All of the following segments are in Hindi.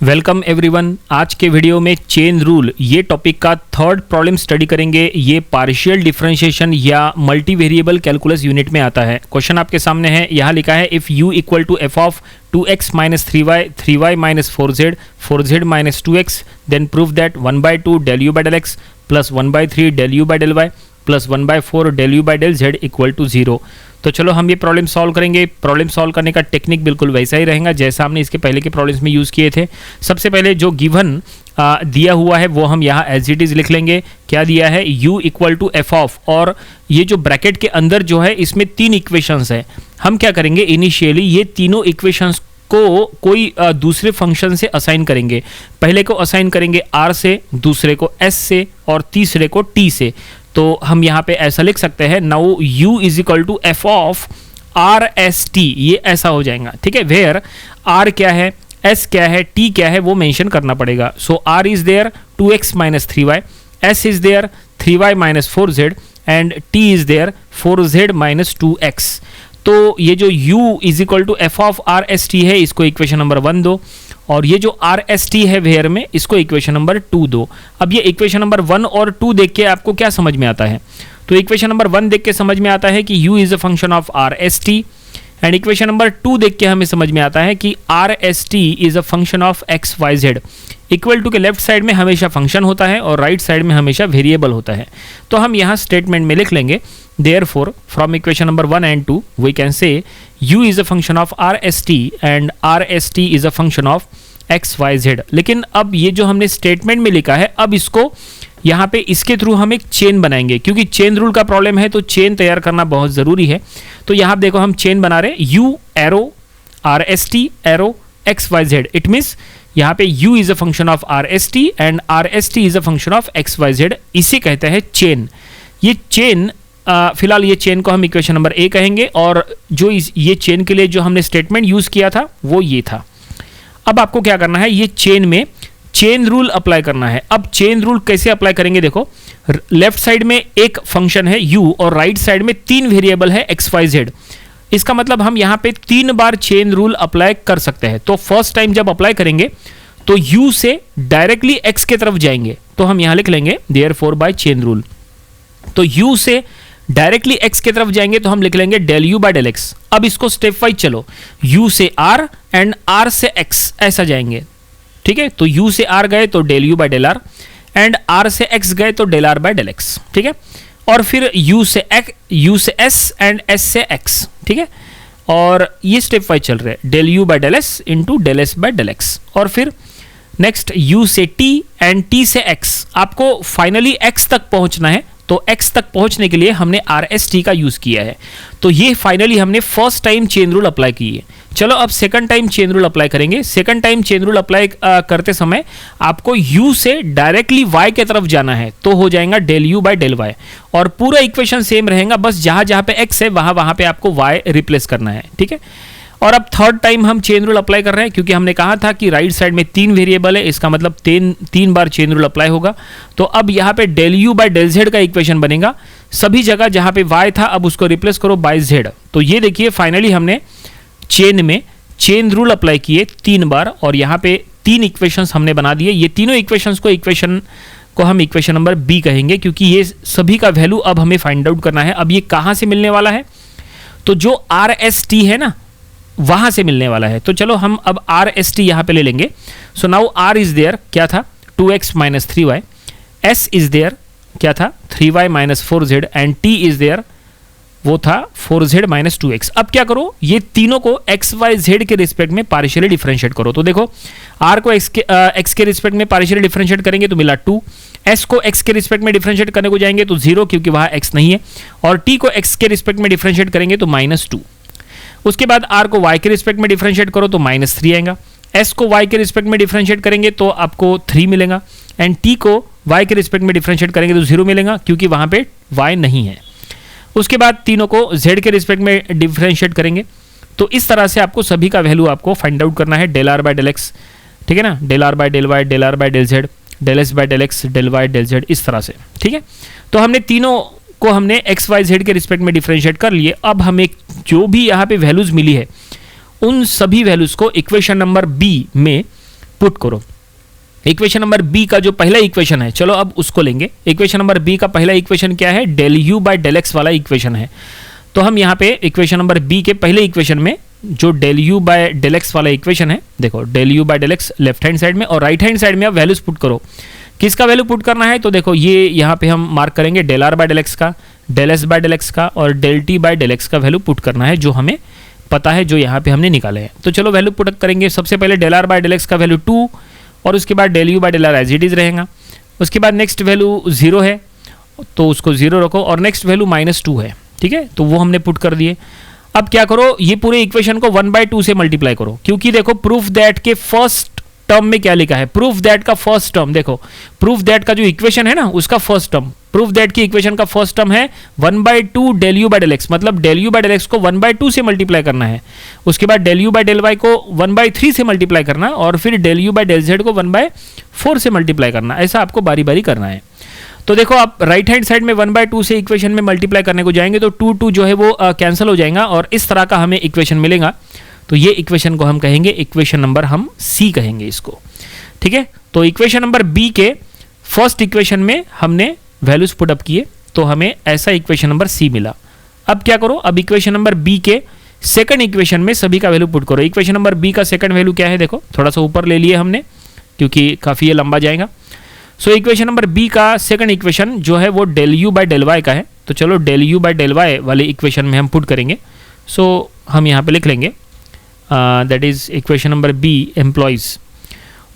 Welcome everyone. आज के वीडियो में चेन रूल ये टॉपिक का थर्ड प्रॉब्लम स्टडी करेंगे। ये पार्शियल डिफरेंशिएशन या मल्टी वेरिएबल कैलकुलस यूनिट में आता है। क्वेश्चन आपके सामने है, यहाँ लिखा है if u equal to F of 2x minus 3y minus 4z minus 2x then prove that 1/2 del u by del x plus 1/3 del u by del y plus 1/4 del u by del z equal to 0। तो चलो हम ये प्रॉब्लम सॉल्व करेंगे। प्रॉब्लम सॉल्व करने का टेक्निक बिल्कुल वैसा ही रहेगा जैसा हमने इसके पहले के प्रॉब्लम्स में यूज़ किए थे। सबसे पहले जो गिवन दिया हुआ है वो हम यहाँ एज इट इज़ लिख लेंगे। क्या दिया है? u equal to F of, और ये जो ब्रैकेट के अंदर जो है इसमें 3 इक्वेशंस है। हम क्या करेंगे, इनिशियली ये तीनों इक्वेशंस को कोई दूसरे फंक्शन से असाइन करेंगे। पहले को असाइन करेंगे r से, दूसरे को s से और तीसरे को t से। तो हम यहाँ पे ऐसा लिख सकते हैं, now u is equal to F of R S T, ये ऐसा हो जाएगा। ठीक है, वेयर r क्या है, s क्या है, t क्या है वो मेंशन करना पड़ेगा। So r is there 2x minus 3y, s is there 3y minus 4z and t is there 4z minus 2x। तो ये जो u is equal to F of R S T है इसको इक्वेशन नंबर 1 दो, और ये जो आर एस टी है वेयर में इसको इक्वेशन नंबर 2 दो। अब ये इक्वेशन नंबर 1 और 2 देख के आपको क्या समझ में आता है? तो इक्वेशन नंबर 1 देख के समझ में आता है कि u is a function of R S T, and equation number 2 देख के हमें समझ में आता है कि आर एस टी is a function of X Y Z. Equal to के लेफ्ट साइड में हमेशा फंक्शन होता है और राइट साइड में हमेशा वेरिएबल होता है। तो हम यहाँ स्टेटमेंट में लिख लेंगे, therefore from equation number 1 and 2 we can say u is a function of rst and rst is a function of xyz। लेकिन अब ये जो हमने स्टेटमेंट में लिखा है, अब इसको यहाँ पे इसके थ्रू हम एक चेन बनाएंगे, क्योंकि चेन रूल का प्रॉब्लम है तो चेन तैयार करना बहुत ज़रूरी है। तो यहाँ देखो हम चेन बना रहे हैं, u arrow rst arrow xyz। It means यहाँ पे u is a function of rst and rst is a function of xyz। इसे कहते हैं चेन। ये चेन फिलहाल ये चेन को हम इक्वेशन नंबर ए कहेंगे, और जो ये चेन के लिए जो हमने स्टेटमेंट यूज़ किया था वो ये था। अब आपको क्या करना है, ये चेन में चेन रूल अप्लाई करना है। अब चेन रूल कैसे अप्लाई करेंगे, देखो लेफ्ट साइड में एक फंक्शन है u और राइट साइड में 3 वेरिएबल है एक्स वाई जेड। इसका मतलब हम यहाँ पे 3 बार चेन रूल अप्लाई कर सकते हैं। तो फर्स्ट टाइम जब अप्लाई करेंगे तो u से डायरेक्टली x के तरफ जाएंगे, तो हम यहाँ लिख लेंगे देयरफॉर बाय चेन रूल। तो u से डायरेक्टली x के तरफ जाएंगे तो हम लिख लेंगे del u by del x। अब इसको स्टेप वाइज चलो, u से r एंड r से x ऐसा जाएंगे। ठीक है, तो u से r गए तो del u by del r, and r से x गए तो del r by del x। ठीक है, और फिर u से s एंड s से x। ठीक है, और ये स्टेप वाइज चल रहे हैं, del u by del s into del s by del x। और फिर नेक्स्ट u से t एंड t से x। आपको फाइनली x तक पहुंचना है, तो x तक पहुंचने के लिए हमने RST का यूज़ किया है। तो ये फाइनली हमने first time chain rule apply की है। चलो अब second time chain rule apply करेंगे। Second time chain rule apply करते समय आपको u से डायरेक्टली y के तरफ जाना है, तो हो जाएगा del u by del y, और पूरा इक्वेशन सेम रहेगा, बस जहाँ जहाँ पे x है वहाँ पे आपको y रिप्लेस करना है। ठीक है, और अब थर्ड टाइम हम चेन रूल अप्लाई कर रहे हैं, क्योंकि हमने कहा था कि राइट साइड में 3 वेरिएबल है, इसका मतलब 3 बार चेन रूल अप्लाई होगा। तो अब यहाँ पे del u by del z का इक्वेशन बनेगा। सभी जगह जहाँ पे y था अब उसको रिप्लेस करो बाय z। तो ये देखिए फाइनली हमने चेन में चेन रूल अप्लाई किए 3 बार, और यहाँ पे 3 इक्वेशंस हमने बना दिए। ये तीनों इक्वेशंस को हम इक्वेशन नंबर बी कहेंगे, क्योंकि ये सभी का वैल्यू अब हमें फाइंड आउट करना है। अब ये कहाँ से मिलने वाला है, तो जो RST है ना वहां से मिलने वाला है। तो चलो हम अब RST यहाँ पे ले लेंगे। So now r is there क्या था, 2x minus 3y, s is there क्या था, 3y minus 4z, and t is there वो था 4z माइनस 2x। अब क्या करो, ये तीनों को x y z के रिस्पेक्ट में पार्शियली डिफरेंशिएट करो। तो देखो r को x के रिस्पेक्ट में पार्शियली डिफरेंशिएट करेंगे तो मिला 2, s को x के रिस्पेक्ट में डिफरेंशिएट करने को जाएंगे तो 0 क्योंकि वहाँ x नहीं है, और t को x के रिस्पेक्ट में डिफरेंशिएट करेंगे तो -2। उसके बाद r को y के रिस्पेक्ट में डिफरेंशिएट करो तो -3 आएगा, s को y के रिस्पेक्ट में डिफरेंशिएट करेंगे तो आपको 3 मिलेगा, एंड t को y के रिस्पेक्ट में डिफरेंशिएट करेंगे तो 0 मिलेगा क्योंकि वहाँ पे y नहीं है। उसके बाद तीनों को z के रिस्पेक्ट में डिफरेंशिएट करेंगे। तो इस तरह से आपको सभी का वैल्यू आपको फाइंड आउट करना है, del r by del x। ठीक है ना, del r by del y, del r by del z, del s by del x, del y del z, इस तरह से। ठीक है, तो हमने तीनों को हमने एक्स वाई जेड के रिस्पेक्ट में डिफरेंशिएट कर लिए। अब हमें जो भी यहाँ पे वैल्यूज मिली है उन सभी वैल्यूज को इक्वेशन नंबर बी में पुट करो। इक्वेशन नंबर बी का जो पहला इक्वेशन है, चलो अब उसको लेंगे। इक्वेशन नंबर बी का पहला इक्वेशन क्या है? Del you by del X वाला इक्वेशन है। तो हम यहाँ पे इक्वेशन नंबर बी के पहले इक्वेशन में जो del you by del X वाला इक्वेशन है, देखो del you by del X left hand side में और राइट हैंड साइड में आप वैल्यूज पुट करो। किसका वैल्यू पुट करना है? तो देखो ये यहाँ पे हम मार्क करेंगे del R by del X का, del S by del X का और del T by del X का वैल्यू पुट करना है, जो हमें पता है, जो यहाँ पे हमने निकाले हैं। तो चलो वैल्यू पुट करेंगे। सबसे पहले del R by del X का वैल्यू 2 और उसके बाद del you by del R as it is रहेगा। उसके बाद नेक्स्ट वैल्यू 0 है तो उसको 0 रखो और नेक्स्ट वैल्यू -2 है, ठीक है, तो वो हमने पुट कर दिए। अब क्या करो, ये पूरे इक्वेशन को 1/2 से मल्टीप्लाई करो, क्योंकि देखो प्रूफ दैट के फर्स्ट टर्म में क्या लिखा है, प्रूफ दैट का फर्स्ट टर्म, देखो प्रूफ दैट का जो इक्वेशन है ना उसका फर्स्ट टर्म, प्रूफ दैट की इक्वेशन का फर्स्ट टर्म है 1/2 del you by del X, मतलब del you by del X को 1/2 से मल्टीप्लाई करना है। उसके बाद del you by del Y को 1/3 से मल्टीप्लाई करना और फिर del you by del Z को 1/4 से मल्टीप्लाई करना। ऐसा आपको बारी बारी करना है। तो देखो आप राइट हैंड साइड में 1/2 से इक्वेशन में मल्टीप्लाई करने को जाएंगे तो 2 जो है वो कैंसिल हो जाएगा और इस तरह का हमें इक्वेशन मिलेगा। तो ये इक्वेशन को हम कहेंगे इक्वेशन नंबर हम सी कहेंगे इसको, ठीक है। तो इक्वेशन नंबर बी के फर्स्ट इक्वेशन में हमने वैल्यूज पुट अप किए तो हमें ऐसा इक्वेशन नंबर सी मिला। अब क्या करो, अब इक्वेशन नंबर बी के सेकंड इक्वेशन में सभी का वैल्यू पुट करो। इक्वेशन नंबर बी का सेकंड वैल्यू क्या है, देखो थोड़ा सा ऊपर ले लिए हमने क्योंकि काफ़ी ये लंबा जाएगा। सो इक्वेशन नंबर बी का सेकंड इक्वेशन जो है वो del you by del Y का है। तो चलो del you by del Y वाले इक्वेशन में हम पुट करेंगे। सो हम यहाँ पे लिख लेंगे that is equation number B implies.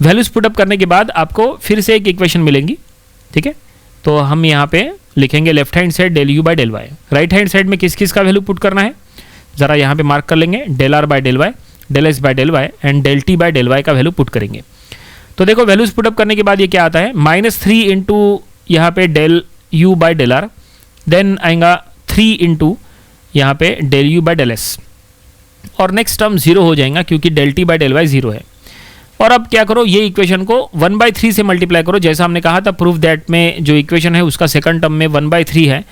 Values put up करने के बाद आपको फिर से एक इक्वेशन मिलेंगी, ठीक है। तो हम यहाँ पे लिखेंगे left hand side del you by del Y, right hand side में किस किस का वैल्यू पुट करना है ज़रा यहाँ पे मार्क कर लेंगे, del R by del Y, del S by del Y and del T by del Y का वैल्यू पुट करेंगे। तो देखो वैल्यूज पुट अप करने के बाद ये क्या आता है, -3 इंटू यहाँ पे del you by del R, then आएगा 3 इंटू यहाँ पे del you by del S और नेक्स्ट टर्म 0 हो जाएगा क्योंकि del T by del Y 0 है। और अब क्या करो, ये इक्वेशन को 1/3 से मल्टीप्लाई करो। जैसा हमने कहा था प्रूफ दैट में जो इक्वेशन है उसका सेकंड टर्म में 1/3 है,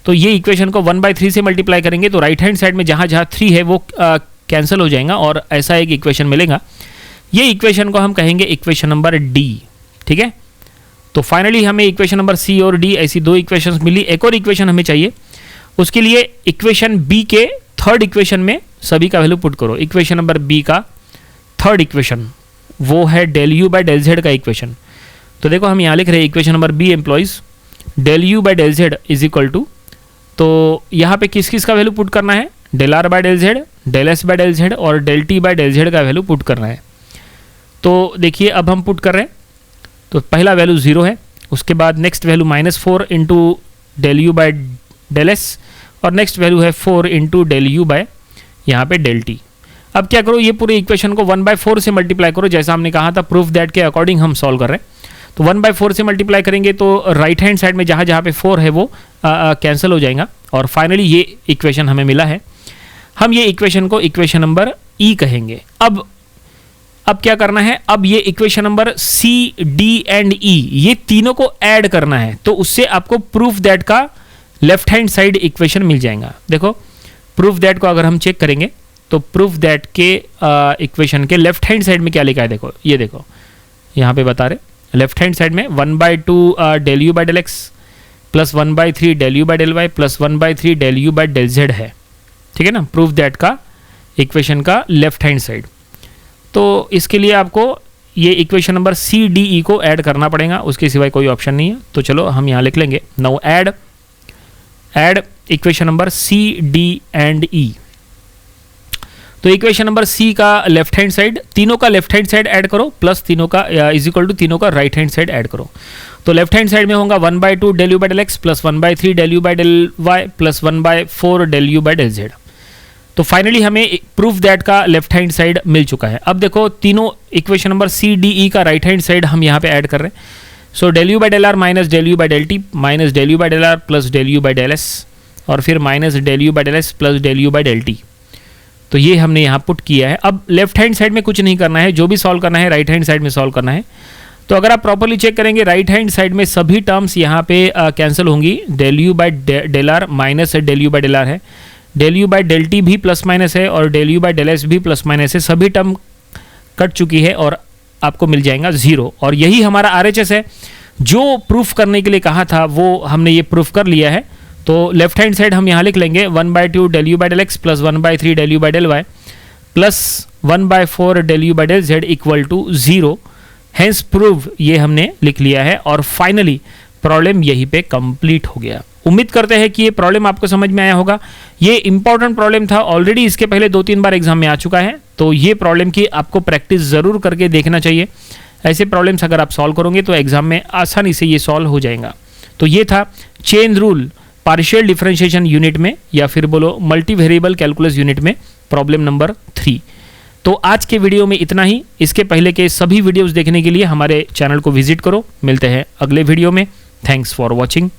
तो ये इक्वेशन को 1/3 से मल्टीप्लाई करेंगे तो राइट हैंड साइड में जहाँ जहाँ 3 है वो कैंसिल हो जाएगा और ऐसा एक इक्वेशन मिलेगा। ये इक्वेशन को हम कहेंगे इक्वेशन नंबर डी, ठीक है। तो फाइनली हमें इक्वेशन नंबर सी और डी ऐसी 2 इक्वेशंस मिली। एक और इक्वेशन हमें चाहिए, उसके लिए इक्वेशन बी के थर्ड इक्वेशन में सभी का वैल्यू पुट करो। इक्वेशन नंबर बी का थर्ड इक्वेशन वो है del you by del Z का इक्वेशन। तो देखो हम यहाँ लिख रहे हैं equation number B implies del you by del Z is equal to, तो यहाँ पे किस किस का वैल्यू पुट करना है, del R by del Z, del S by del Z और del T by del Z का वैल्यू पुट करना है। तो देखिए अब हम पुट कर रहे हैं, तो पहला वैल्यू 0 है, उसके बाद next value -4 into del you by del S और नेक्स्ट वैल्यू है 4 इंटू डेल यू बाय यहाँ पे डेल टी। अब क्या करो, ये पूरे इक्वेशन को 1/4 से मल्टीप्लाई करो। जैसा हमने कहा था प्रूफ दैट के अकॉर्डिंग हम सॉल्व कर रहे हैं। तो 1/4 से मल्टीप्लाई करेंगे तो राइट हैंड साइड में जहाँ जहाँ पे 4 है वो कैंसिल हो जाएगा और फाइनली ये इक्वेशन हमें मिला है। हम ये इक्वेशन को इक्वेशन नंबर ई कहेंगे। अब क्या करना है, अब ये equation number C, D and E ये तीनों को ऐड करना है, तो उससे आपको प्रूफ दैट का लेफ्ट हैंड साइड इक्वेशन मिल जाएगा। देखो प्रूफ दैट को अगर हम चेक करेंगे तो प्रूफ दैट के इक्वेशन के लेफ्ट हैंड साइड में क्या लिखा है, देखो ये देखो यहाँ पे बता रहे लेफ्ट हैंड साइड में 1/2 del you by del X plus 1/3 del you by del Y plus 1/3 del you by del Z है, ठीक है ना, प्रूफ दैट का इक्वेशन का लेफ्ट हैंड साइड। तो इसके लिए आपको ये equation number C, D, E को ऐड करना पड़ेगा, उसके सिवाय कोई ऑप्शन नहीं है। तो चलो हम यहाँ लिख लेंगे now add equation number C, D and E. तो इक्वेशन नंबर सी का लेफ्ट हैंड साइड, तीनों का लेफ्ट हैंड साइड ऐड करो प्लस तीनों का इज इक्वल टू तीनों का राइट हैंड साइड ऐड करो। तो लेफ्ट हैंड साइड में होगा 1/2 del you by del X plus 1/3 del you by del Y plus 1/4 del you by del Z. तो फाइनली हमें प्रूफ दैट का लेफ्ट हैंड साइड मिल चुका है। अब देखो तीनों equation number C, D, E का राइट हैंड साइड हम यहाँ पे ऐड कर रहे हैं। So del you by del are minus del you by del T minus del you by del R plus del you by del S और फिर minus del you by del S plus del you by del T. तो ये हमने यहाँ पुट किया है। अब लेफ्ट हैंड साइड में कुछ नहीं करना है, जो भी सॉल्व करना है राइट हैंड साइड में सॉल्व करना है। तो अगर आप प्रॉपर्ली चेक करेंगे राइट हैंड साइड में सभी टर्म्स यहाँ पे कैंसिल होंगी। Del you by del are minus del you by del r है, del you by del t भी प्लस माइनस है और del you by del s भी प्लस माइनस है, सभी टर्म कट चुकी है और आपको मिल जाएगा 0 और यही हमारा RHS है। जो प्रूफ करने के लिए कहा था वो हमने ये प्रूफ कर लिया है। तो लेफ्ट हैंड साइड हम यहाँ लिख लेंगे 1/2 del u by del x plus 1/3 del u by del y plus 1/4 del u by del z equal to 0। Hence prove ये हमने लिख लिया है और फाइनली प्रॉब्लम यहीं पे कंप्लीट हो गया। उम्मीद करते हैं कि ये प्रॉब्लम आपको समझ में आया होगा। ये इंपॉर्टेंट प्रॉब्लम था, ऑलरेडी इसके पहले 2-3 बार एग्जाम में आ चुका है, तो ये प्रॉब्लम की आपको प्रैक्टिस ज़रूर करके देखना चाहिए। ऐसे प्रॉब्लम्स अगर आप सॉल्व करोगे तो एग्जाम में आसानी से ये सॉल्व हो जाएगा। तो ये था chain rule partial differentiation unit में या फिर बोलो मल्टी वेरिएबल कैलकुलस यूनिट में प्रॉब्लम नंबर 3। तो आज के वीडियो में इतना ही। इसके पहले के सभी वीडियोस देखने के लिए हमारे चैनल को विजिट करो। मिलते हैं अगले वीडियो में। Thanks for watching.